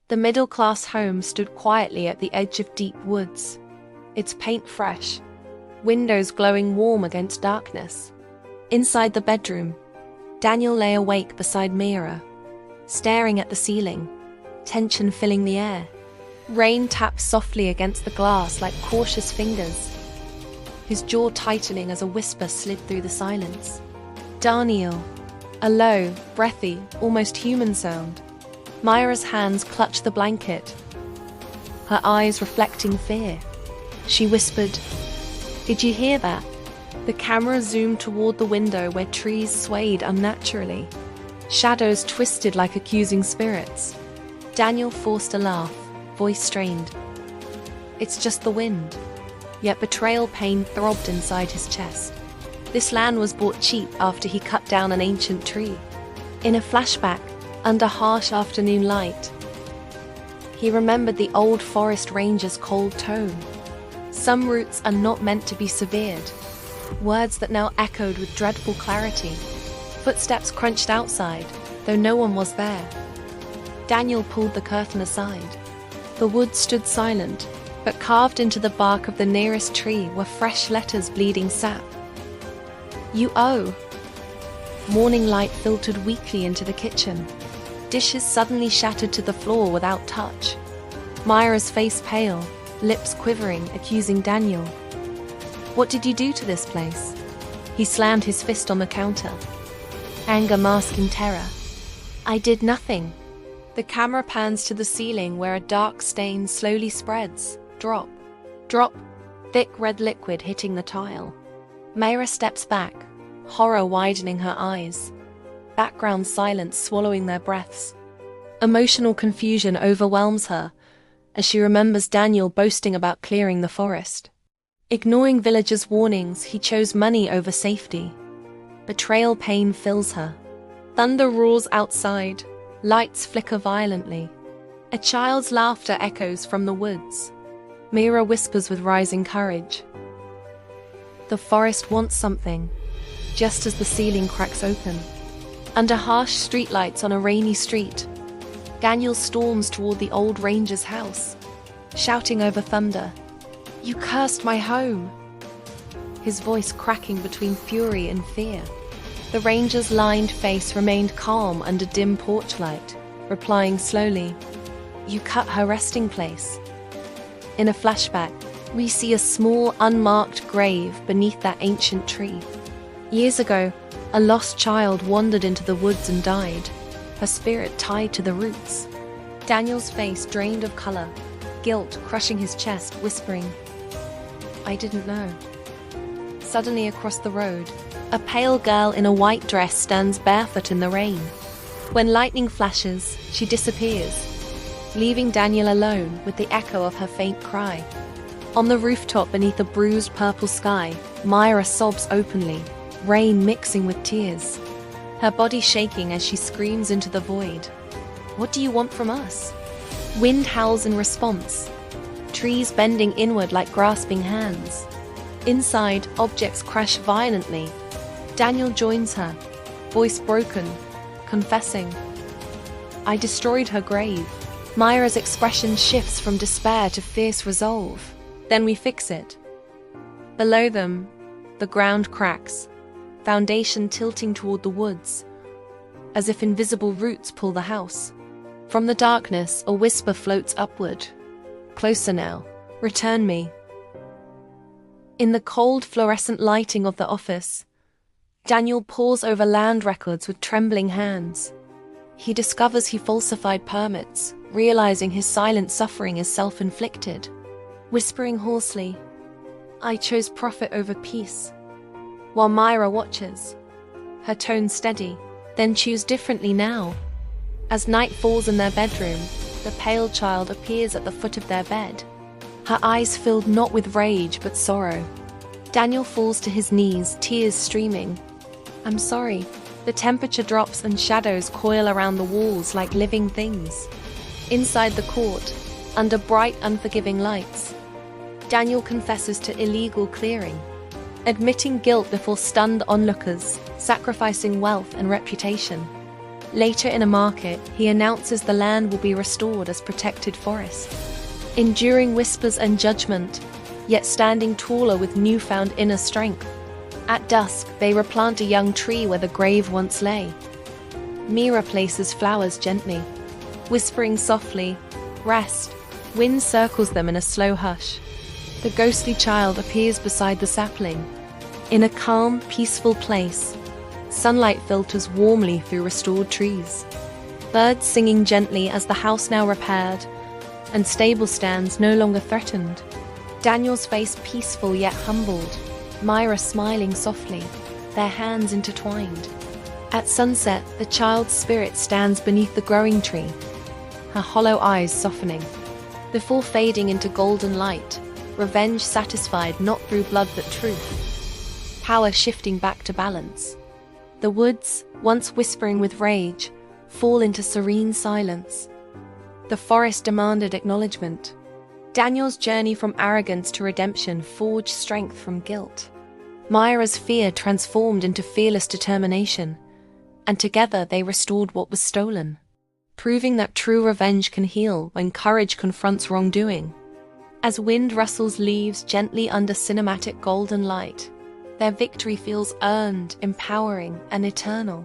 The middle-class home stood quietly at the edge of deep woods, its paint fresh, windows glowing warm against darkness. Inside the bedroom, Daniel lay awake beside Mira, staring at the ceiling, tension filling the air. Rain tapped softly against the glass like cautious fingers, his jaw tightening as a whisper slid through the silence. Daniel, a low, breathy, almost human sound. Myra's hands clutched the blanket, her eyes reflecting fear. She whispered, "Did you hear that?" The camera zoomed toward the window where trees swayed unnaturally. Shadows twisted like accusing spirits. Daniel forced a laugh, voice strained. "It's just the wind." Yet betrayal pain throbbed inside his chest. This land was bought cheap after he cut down an ancient tree. In a flashback, under harsh afternoon light, he remembered the old forest ranger's cold tone. Some roots are not meant to be severed. Words that now echoed with dreadful clarity. Footsteps crunched outside, though no one was there. Daniel pulled the curtain aside. The woods stood silent, but carved into the bark of the nearest tree were fresh letters bleeding sap. "You owe." Morning light filtered weakly into the kitchen. Dishes suddenly shattered to the floor without touch. Myra's face pale, lips quivering, accusing Daniel. "What did you do to this place?" He slammed his fist on the counter, anger masking terror. "I did nothing." The camera pans to the ceiling where a dark stain slowly spreads. Drop, drop, thick red liquid hitting the tile. Myra steps back, horror widening her eyes. Background silence swallowing their breaths. Emotional confusion overwhelms her as she remembers Daniel boasting about clearing the forest. Ignoring villagers' warnings, he chose money over safety. Betrayal pain fills her. Thunder roars outside, lights flicker violently. A child's laughter echoes from the woods. Mira whispers with rising courage. The forest wants something, just as the ceiling cracks open. Under harsh streetlights on a rainy street, Daniel storms toward the old ranger's house, shouting over thunder, "You cursed my home!" His voice cracking between fury and fear. The ranger's lined face remained calm under dim porch light, replying slowly, "You cut her resting place." In a flashback, we see a small, unmarked grave beneath that ancient tree. Years ago, a lost child wandered into the woods and died, her spirit tied to the roots. Daniel's face drained of color, guilt crushing his chest, whispering, "I didn't know." Suddenly across the road, a pale girl in a white dress stands barefoot in the rain. When lightning flashes, she disappears, leaving Daniel alone with the echo of her faint cry. On the rooftop beneath a bruised purple sky, Myra sobs openly, rain mixing with tears. Her body shaking as she screams into the void. "What do you want from us?" Wind howls in response, trees bending inward like grasping hands. Inside, objects crash violently. Daniel joins her, voice broken, confessing, "I destroyed her grave." Myra's expression shifts from despair to fierce resolve. "Then we fix it." Below them, the ground cracks, foundation tilting toward the woods, as if invisible roots pull the house. From the darkness, a whisper floats upward. "Closer now. Return me." In the cold fluorescent lighting of the office, Daniel pores over land records with trembling hands. He discovers he falsified permits, realizing his silent suffering is self-inflicted. Whispering hoarsely, "I chose profit over peace." While Myra watches, her tone steady, "Then choose differently now." As night falls in their bedroom, the pale child appears at the foot of their bed, her eyes filled not with rage but sorrow. Daniel falls to his knees, tears streaming. "I'm sorry." The temperature drops and shadows coil around the walls like living things. Inside the court, under bright, unforgiving lights, Daniel confesses to illegal clearing, admitting guilt before stunned onlookers, sacrificing wealth and reputation. Later in a market, he announces the land will be restored as protected forest. Enduring whispers and judgment, yet standing taller with newfound inner strength. At dusk, they replant a young tree where the grave once lay. Mira places flowers gently, whispering softly, "Rest." Wind circles them in a slow hush. The ghostly child appears beside the sapling. In a calm, peaceful place, sunlight filters warmly through restored trees. Birds singing gently as the house now repaired, and stable stands no longer threatened. Daniel's face peaceful yet humbled, Myra smiling softly, their hands intertwined. At sunset, the child's spirit stands beneath the growing tree, her hollow eyes softening, before fading into golden light, revenge satisfied not through blood but truth, power shifting back to balance. The woods, once whispering with rage, fall into serene silence. The forest demanded acknowledgement. Daniel's journey from arrogance to redemption forged strength from guilt. Myra's fear transformed into fearless determination, and together they restored what was stolen, proving that true revenge can heal when courage confronts wrongdoing. As wind rustles leaves gently under cinematic golden light, their victory feels earned, empowering, and eternal.